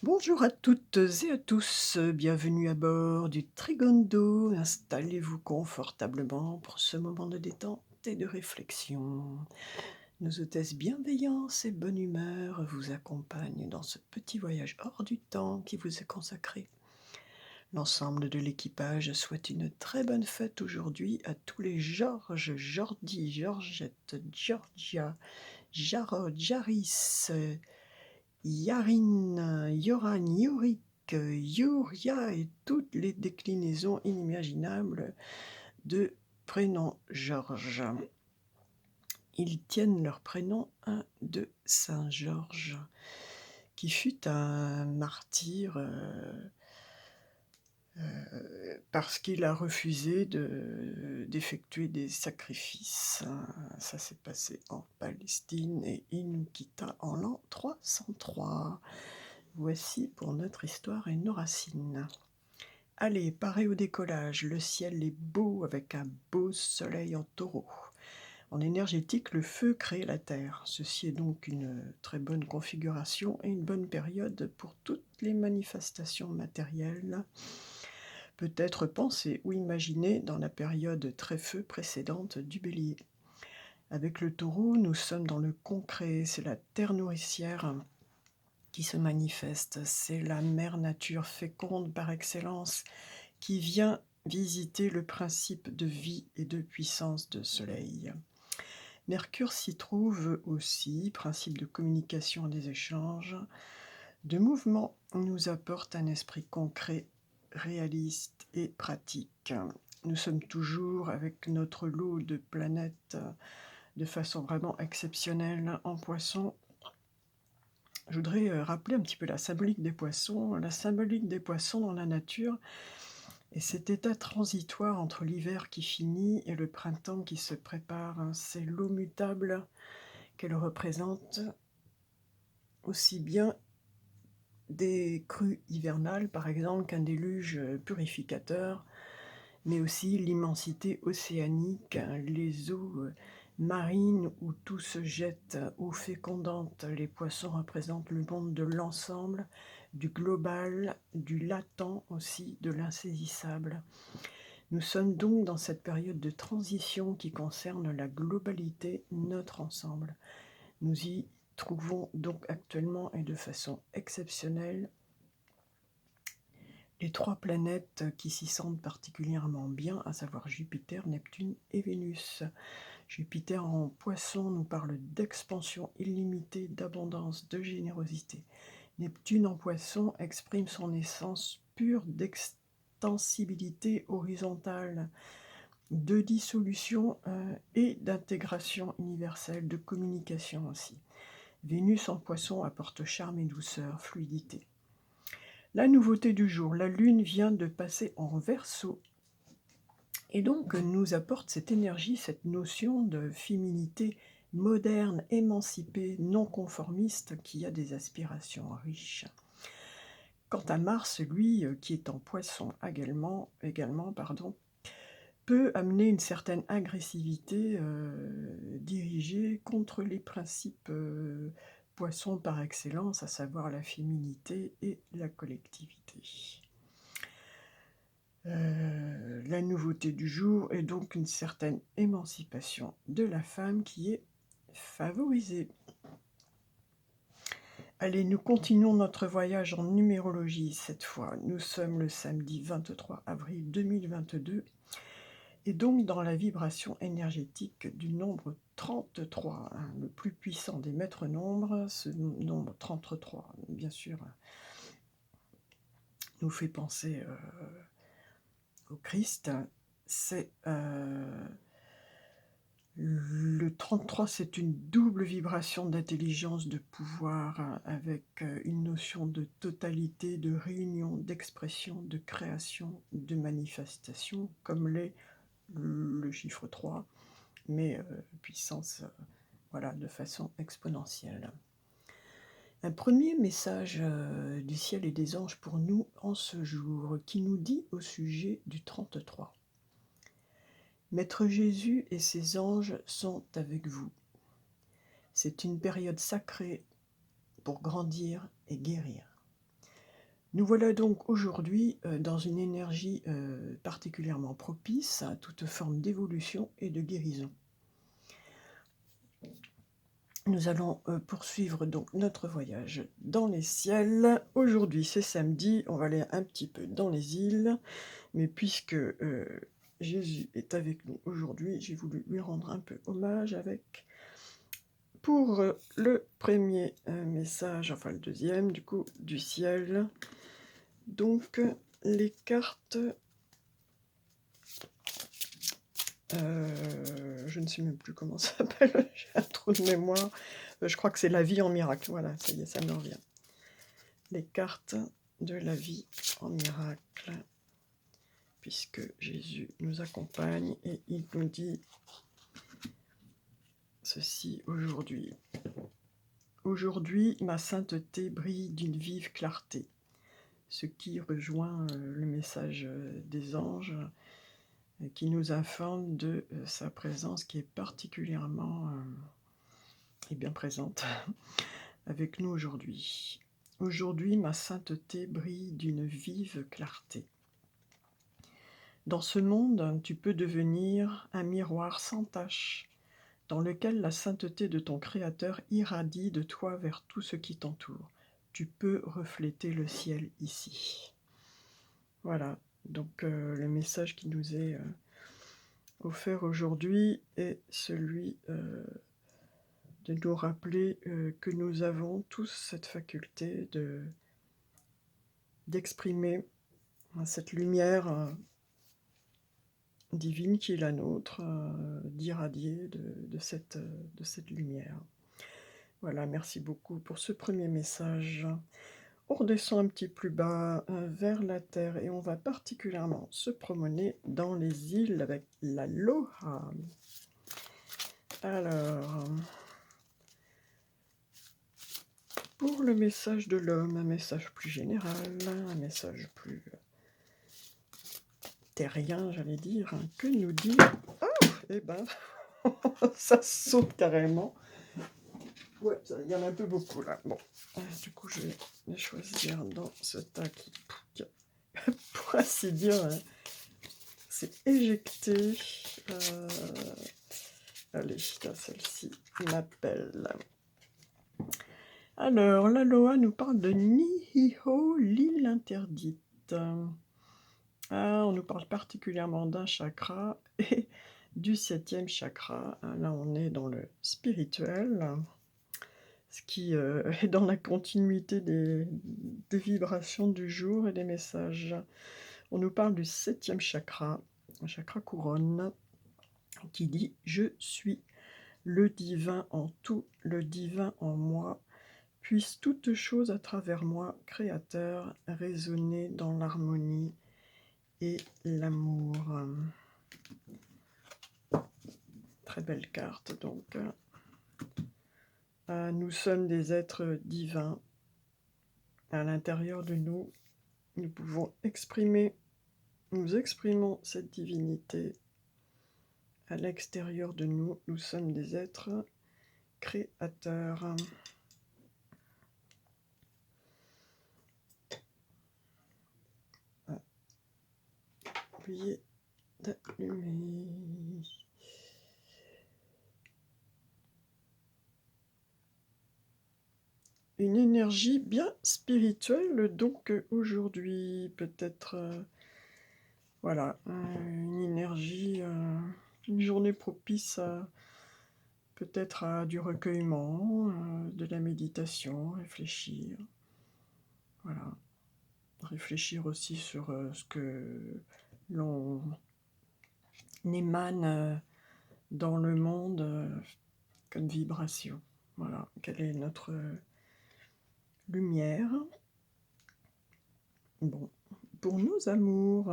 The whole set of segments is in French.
Bonjour à toutes et à tous, bienvenue à bord du Trigondo. Installez-vous confortablement pour ce moment de détente et de réflexion. Nos hôtesses bienveillance et bonne humeur vous accompagnent dans ce petit voyage hors du temps qui vous est consacré. L'ensemble de l'équipage souhaite une très bonne fête aujourd'hui à tous les Georges, Jordi, Georgette, Georgia, Jarod, Jaris, Yarin, Yoran, Yurik, Yuria et toutes les déclinaisons inimaginables de prénom Georges. Ils tiennent leur prénom de Saint Georges, qui fut un martyr parce qu'il a refusé d'effectuer des sacrifices. Ça s'est passé en Palestine et il nous quitta en l'an 303. Voici pour notre histoire et nos racines. Allez, parez au décollage, le ciel est beau avec un beau soleil en taureau. En énergétique, le feu crée la terre. Ceci est donc une très bonne configuration et une bonne période pour toutes les manifestations matérielles, peut-être pensées ou imaginées dans la période très feu précédente du bélier. Avec le taureau, nous sommes dans le concret, c'est la terre nourricière qui se manifeste, c'est la mère nature féconde par excellence qui vient visiter le principe de vie et de puissance de soleil. Mercure s'y trouve aussi, principe de communication et des échanges, de mouvement, nous apporte un esprit concret, réaliste et pratique. Nous sommes toujours avec notre lot de planètes de façon vraiment exceptionnelle en Poisson. Je voudrais rappeler un petit peu la symbolique des poissons. La symbolique des poissons dans la nature et cet état transitoire entre l'hiver qui finit et le printemps qui se prépare. C'est l'eau mutable qu'elle représente, aussi bien des crues hivernales, par exemple, qu'un déluge purificateur, mais aussi l'immensité océanique, les eaux marines où tout se jette, eau fécondante. Les poissons représentent le monde de l'ensemble, du global, du latent aussi, de l'insaisissable. Nous sommes donc dans cette période de transition qui concerne la globalité, notre ensemble. Nous y trouvons donc actuellement et de façon exceptionnelle les trois planètes qui s'y sentent particulièrement bien, à savoir Jupiter, Neptune et Vénus. Jupiter en Poisson nous parle d'expansion illimitée, d'abondance, de générosité. Neptune en Poisson exprime son essence pure d'extensibilité horizontale, de dissolution et d'intégration universelle, de communication aussi. Vénus en Poisson apporte charme et douceur, fluidité. La nouveauté du jour, la Lune vient de passer en Verseau et donc nous apporte cette énergie, cette notion de féminité moderne, émancipée, non conformiste, qui a des aspirations riches. Quant à Mars, lui, qui est en Poisson également, peut amener une certaine agressivité dirigée contre les principes poissons par excellence, à savoir la féminité et la collectivité. La nouveauté du jour est donc une certaine émancipation de la femme qui est favorisée. Allez, nous continuons notre voyage en numérologie cette fois. Nous sommes le samedi 23 avril 2022 et donc dans la vibration énergétique du nombre 33, le plus puissant des maîtres nombres. Ce nombre 33, bien sûr, nous fait penser au Christ. C'est le 33, c'est une double vibration d'intelligence, de pouvoir, avec une notion de totalité, de réunion, d'expression, de création, de manifestation, comme l'est le chiffre 3, mais puissance, voilà, de façon exponentielle. Un premier message du ciel et des anges pour nous en ce jour, qui nous dit au sujet du 33. Maître Jésus et ses anges sont avec vous. C'est une période sacrée pour grandir et guérir. Nous voilà donc aujourd'hui dans une énergie particulièrement propice à toute forme d'évolution et de guérison. Nous allons poursuivre donc notre voyage dans les ciels. Aujourd'hui c'est samedi, on va aller un petit peu dans les îles, mais puisque Jésus est avec nous aujourd'hui, j'ai voulu lui rendre un peu hommage avec, pour le premier message, enfin le deuxième du coup, du ciel. Donc les cartes, je ne sais même plus comment ça s'appelle, j'ai un trou de mémoire. Je crois que c'est la vie en miracle, voilà, ça y est, ça me revient. Les cartes de la vie en miracle, puisque Jésus nous accompagne et il nous dit ceci aujourd'hui. Aujourd'hui, ma sainteté brille d'une vive clarté, ce qui rejoint le message des anges qui nous informe de sa présence qui est particulièrement et bien présente avec nous aujourd'hui. Aujourd'hui, ma sainteté brille d'une vive clarté. Dans ce monde, tu peux devenir un miroir sans tache, dans lequel la sainteté de ton Créateur irradie de toi vers tout ce qui t'entoure. Tu peux refléter le ciel ici. Voilà, donc le message qui nous est offert aujourd'hui est celui de nous rappeler que nous avons tous cette faculté d'exprimer cette lumière divine qui est la nôtre, d'irradier de cette lumière. Voilà, merci beaucoup pour ce premier message. On redescend un petit plus bas vers la terre et on va particulièrement se promener dans les îles avec l'Aloha. Alors, pour le message de l'homme, un message plus général, un message plus terrien, j'allais dire, que nous dit... Oh, eh ben, ça saute carrément. Ouais, il y en a un peu beaucoup là. Bon, du coup, je vais les choisir dans ce tas qui, pour ainsi dire, c'est éjecté. Allez, celle-ci m'appelle. Alors, l'Aloha nous parle de Nihiho, l'île interdite. On nous parle particulièrement d'un chakra et du 7e chakra. Là, on est dans le spirituel, ce qui est dans la continuité des vibrations du jour et des messages. On nous parle du 7e chakra, un chakra couronne, qui dit « Je suis le divin en tout, le divin en moi. Puisse toute chose à travers moi, Créateur, résonner dans l'harmonie et l'amour. » Très belle carte, donc. Nous sommes des êtres divins. À l'intérieur de nous, nous pouvons nous exprimons cette divinité. À l'extérieur de nous, nous sommes des êtres créateurs. Oubliez d'allumer. Une énergie bien spirituelle, donc aujourd'hui, peut-être, voilà, une énergie, une journée propice peut-être à du recueillement, de la méditation, réfléchir, voilà. Réfléchir aussi sur ce que l'on émane dans le monde comme vibration. Voilà, quelle est notre lumière. Bon, pour nos amours,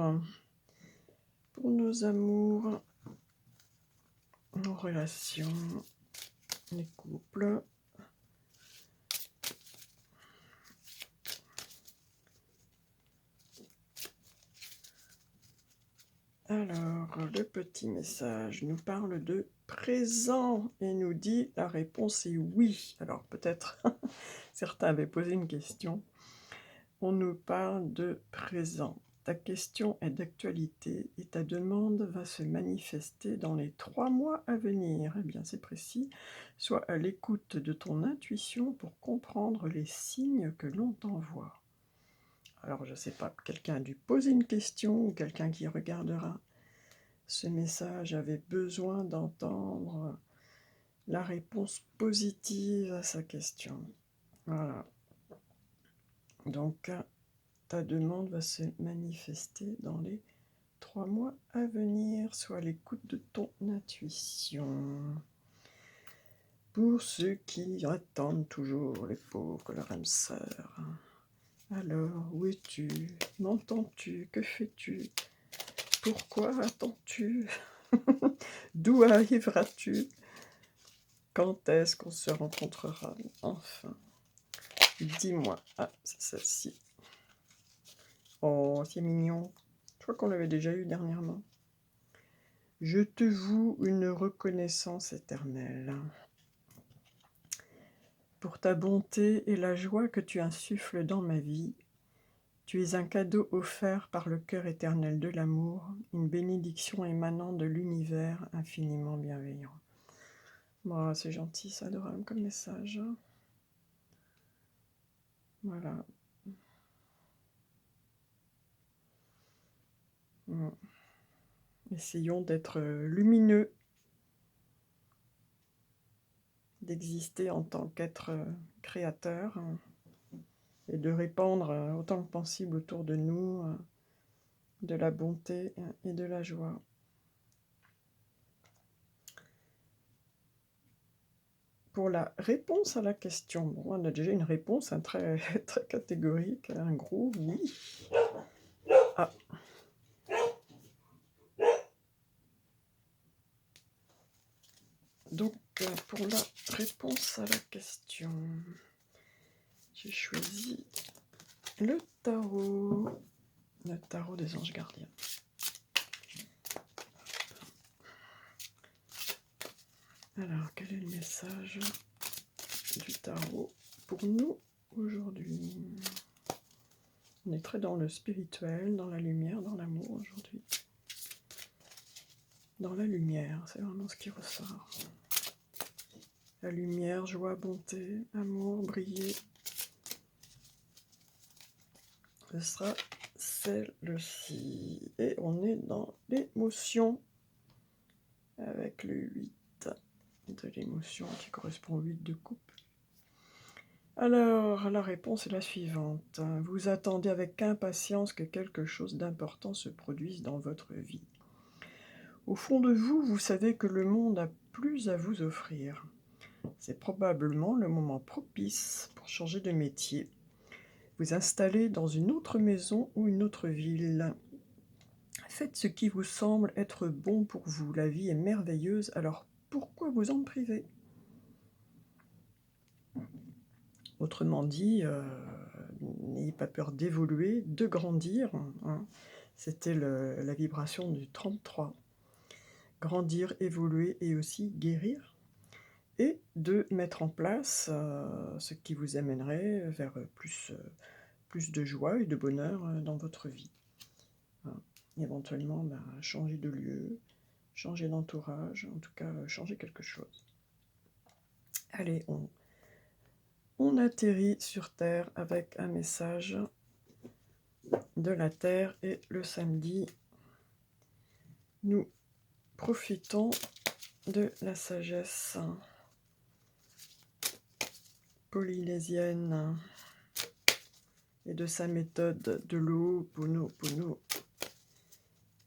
nos relations, les couples. Alors, le petit message nous parle de présent et nous dit la réponse est oui. Alors peut-être certains avaient posé une question. on nous parle de présent. Ta question est d'actualité et ta demande va se manifester dans les 3 mois à venir. Eh bien, c'est précis. Sois à l'écoute de ton intuition pour comprendre les signes que l'on t'envoie. Alors, je ne sais pas, quelqu'un a dû poser une question ou quelqu'un qui regardera ce message avait besoin d'entendre la réponse positive à sa question. Voilà. Donc, ta demande va se manifester dans les 3 mois à venir. Sois à l'écoute de ton intuition. Pour ceux qui attendent toujours, les pauvres, leur âme sœur. Alors, où es-tu? M'entends-tu? Que fais-tu? Pourquoi attends-tu? D'où arriveras-tu? Quand est-ce qu'on se rencontrera enfin? Dis-moi. Ah, c'est celle-ci. Oh, c'est mignon. Je crois qu'on l'avait déjà eu dernièrement. Je te voue une reconnaissance éternelle pour ta bonté et la joie que tu insuffles dans ma vie. Tu es un cadeau offert par le cœur éternel de l'amour, une bénédiction émanant de l'univers infiniment bienveillant. Bon, c'est gentil, c'est adorable comme message. Voilà. Essayons d'être lumineux, d'exister en tant qu'être créateur et de répandre autant que possible autour de nous de la bonté et de la joie. Pour la réponse à la question, bon, on a déjà une réponse très, très catégorique, un gros oui. Ah. Donc, pour la réponse à la question, j'ai choisi le tarot des anges gardiens. Alors, quel est le message du tarot pour nous aujourd'hui? On est très dans le spirituel, dans la lumière, dans l'amour aujourd'hui. Dans la lumière, c'est vraiment ce qui ressort. La lumière, joie, bonté, amour, briller. Ce sera celle-ci. Et on est dans l'émotion avec le 8 de l'émotion qui correspond au 8 de coupe. Alors, la réponse est la suivante. Vous attendez avec impatience que quelque chose d'important se produise dans votre vie. Au fond de vous, vous savez que le monde a plus à vous offrir. C'est probablement le moment propice pour changer de métier, vous installer dans une autre maison ou une autre ville. Faites ce qui vous semble être bon pour vous. La vie est merveilleuse, alors pourquoi vous en priver? Autrement dit, n'ayez pas peur d'évoluer, de grandir. Hein. C'était la vibration du 33. Grandir, évoluer et aussi guérir. Et de mettre en place ce qui vous amènerait vers plus de joie et de bonheur dans votre vie. Hein. Éventuellement, changer de lieu, changer d'entourage, en tout cas changer quelque chose. Allez, on atterrit sur Terre avec un message de la Terre et le samedi, nous profitons de la sagesse polynésienne et de sa méthode de l'Ho'oponopono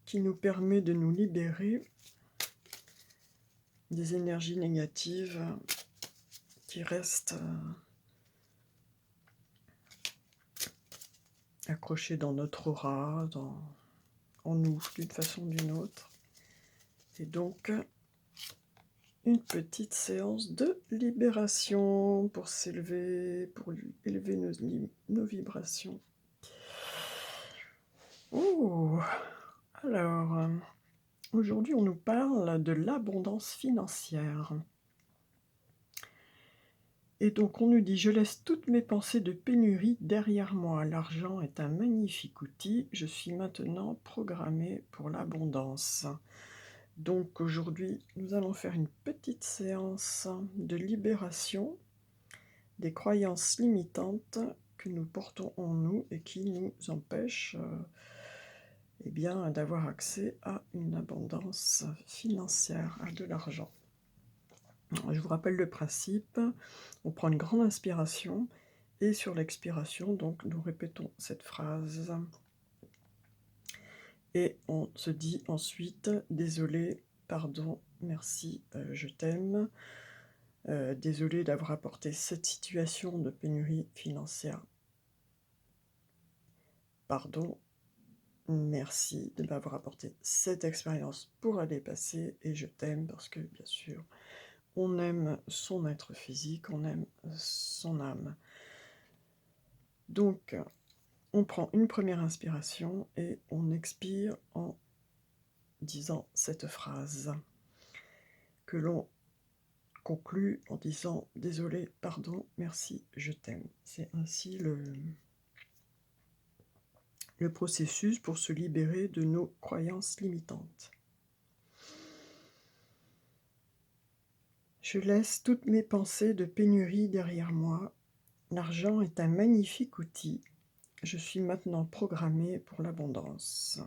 qui nous permet de nous libérer des énergies négatives qui restent accrochées dans notre aura, en nous, d'une façon ou d'une autre. Et donc, une petite séance de libération pour s'élever, pour élever nos vibrations. Oh, alors, aujourd'hui, on nous parle de l'abondance financière. Et donc on nous dit: «Je laisse toutes mes pensées de pénurie derrière moi. L'argent est un magnifique outil. Je suis maintenant programmé pour l'abondance». Donc aujourd'hui, nous allons faire une petite séance de libération des croyances limitantes que nous portons en nous et qui nous empêchent, eh bien, d'avoir accès à une abondance financière, à de l'argent. Je vous rappelle le principe, on prend une grande inspiration et sur l'expiration, donc nous répétons cette phrase et on se dit ensuite: «Désolé, pardon, merci, je t'aime, désolé d'avoir apporté cette situation de pénurie financière. Pardon, merci de m'avoir apporté cette expérience pour la dépasser et je t'aime» parce que bien sûr, on aime son être physique, on aime son âme. Donc, on prend une première inspiration et on expire en disant cette phrase que l'on conclut en disant: «Désolé, pardon, merci, je t'aime». C'est ainsi le processus pour se libérer de nos croyances limitantes. Je laisse toutes mes pensées de pénurie derrière moi. L'argent est un magnifique outil. Je suis maintenant programmé pour l'abondance.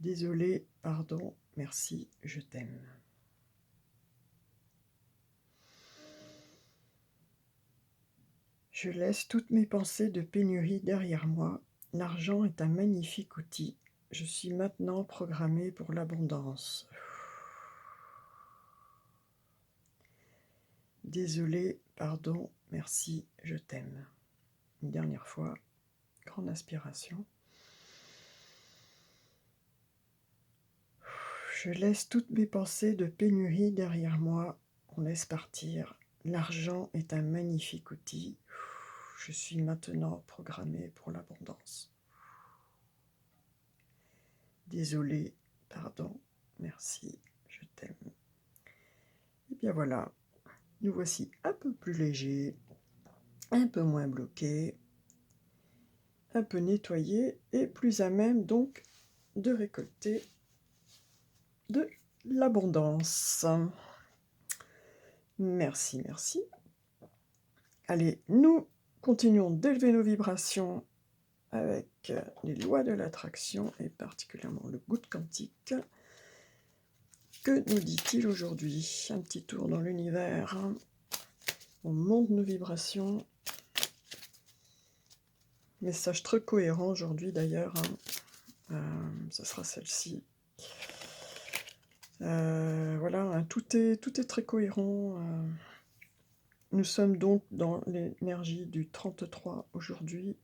Désolé, pardon, merci, je t'aime. Je laisse toutes mes pensées de pénurie derrière moi. L'argent est un magnifique outil. Je suis maintenant programmé pour l'abondance. Désolé, pardon, merci, je t'aime. Une dernière fois, grande inspiration. Je laisse toutes mes pensées de pénurie derrière moi. On laisse partir. L'argent est un magnifique outil. Je suis maintenant programmé pour l'abondance. Désolé, pardon, merci, je t'aime. Et bien voilà, nous voici un peu plus légers, un peu moins bloqués, un peu nettoyés et plus à même donc de récolter de l'abondance. Merci, merci. Allez, nous continuons d'élever nos vibrations avec les lois de l'attraction et particulièrement le goutte quantique. Que nous dit-il aujourd'hui? Un petit tour dans l'univers. On monte nos vibrations. Message très cohérent aujourd'hui d'ailleurs. Ce sera celle-ci. Voilà, hein, tout est très cohérent. Nous sommes donc dans l'énergie du 33 aujourd'hui.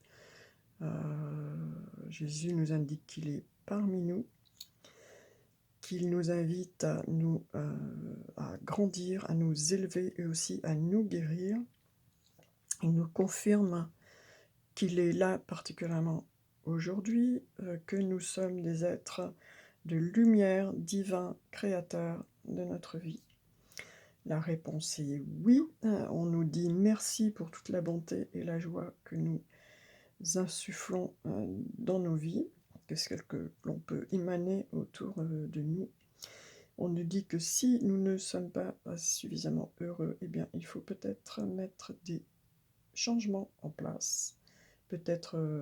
Jésus nous indique qu'il est parmi nous, qu'il nous invite à nous à grandir, à nous élever et aussi à nous guérir. Il nous confirme qu'il est là particulièrement aujourd'hui, que nous sommes des êtres de lumière divin, créateur de notre vie. La réponse est oui. On nous dit merci pour toute la bonté et la joie que nous insufflons dans nos vies, qu'est-ce que l'on peut émaner autour de nous. On nous dit que si nous ne sommes pas suffisamment heureux, eh bien, il faut peut-être mettre des changements en place, peut-être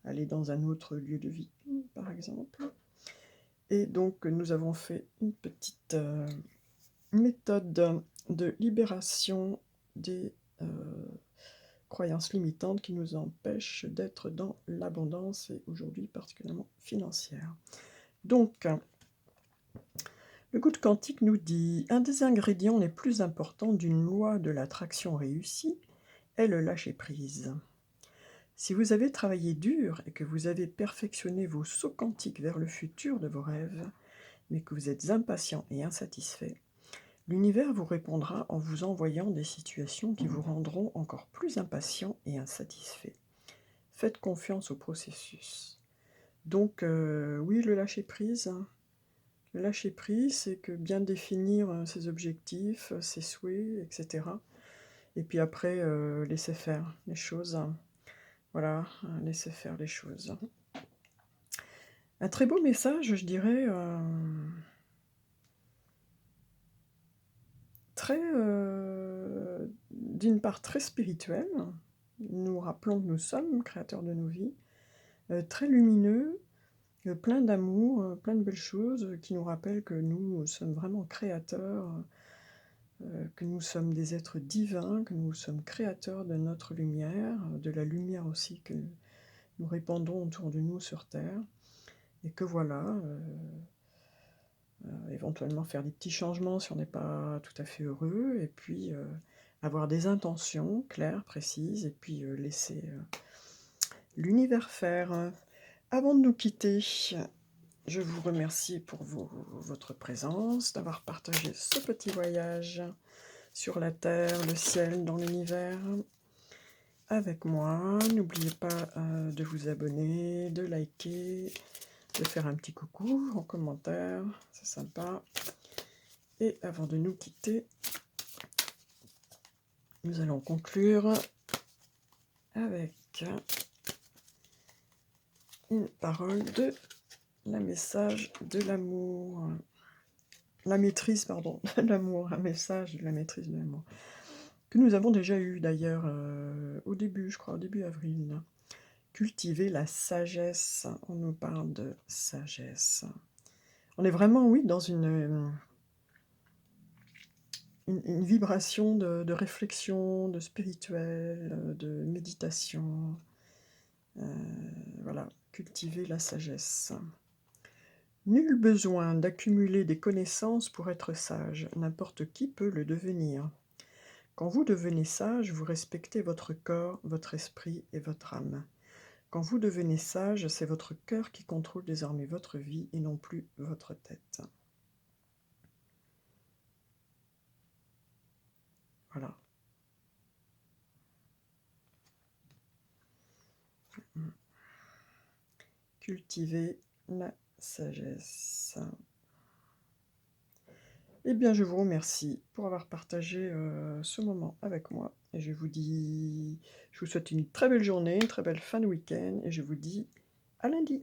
aller dans un autre lieu de vie, par exemple. Et donc, nous avons fait une petite méthode de libération des croyances limitantes qui nous empêchent d'être dans l'abondance et aujourd'hui particulièrement financière. Donc, le goutte quantique nous dit: un des ingrédients les plus importants d'une loi de l'attraction réussie est le lâcher-prise. Si vous avez travaillé dur et que vous avez perfectionné vos sauts quantiques vers le futur de vos rêves, mais que vous êtes impatient et insatisfait, l'univers vous répondra en vous envoyant des situations qui vous rendront encore plus impatient et insatisfait. Faites confiance au processus. Donc, oui, le lâcher-prise, Le lâcher prise, c'est que bien définir, ses objectifs, ses souhaits et cetera et puis après, laisser faire les choses. Voilà, laisser faire les choses. Un très beau message, je dirais, très, d'une part très spirituel. Nous rappelons que nous sommes créateurs de nos vies, très lumineux, plein d'amour, plein de belles choses, qui nous rappellent que nous sommes vraiment créateurs, que nous sommes des êtres divins, que nous sommes créateurs de notre lumière, de la lumière aussi que nous répandons autour de nous sur terre et que voilà, éventuellement faire des petits changements si on n'est pas tout à fait heureux et puis, avoir des intentions claires, précises et puis, laisser, l'univers faire. Avant de nous quitter, je vous remercie pour votre présence, d'avoir partagé ce petit voyage sur la terre, le ciel, dans l'univers avec moi. N'oubliez pas, de vous abonner, de liker, de faire un petit coucou en commentaire, c'est sympa. Et avant de nous quitter, nous allons conclure avec une parole de la message de l'amour. La maîtrise, pardon, de l'amour, un message de la maîtrise de l'amour. Que nous avons déjà eu d'ailleurs au début, je crois, au début avril. Cultiver la sagesse. On nous parle de sagesse. On est vraiment, oui, dans une vibration de réflexion, de spirituel, de méditation. Voilà, cultiver la sagesse. Nul besoin d'accumuler des connaissances pour être sage, n'importe qui peut le devenir. Quand vous devenez sage, vous respectez votre corps, votre esprit et votre âme. Quand vous devenez sage, c'est votre cœur qui contrôle désormais votre vie et non plus votre tête. Voilà. Cultiver la sagesse. Eh bien, je vous remercie pour avoir partagé ce moment avec moi. Et je vous souhaite une très belle journée, une très belle fin de week-end. Et je vous dis à lundi.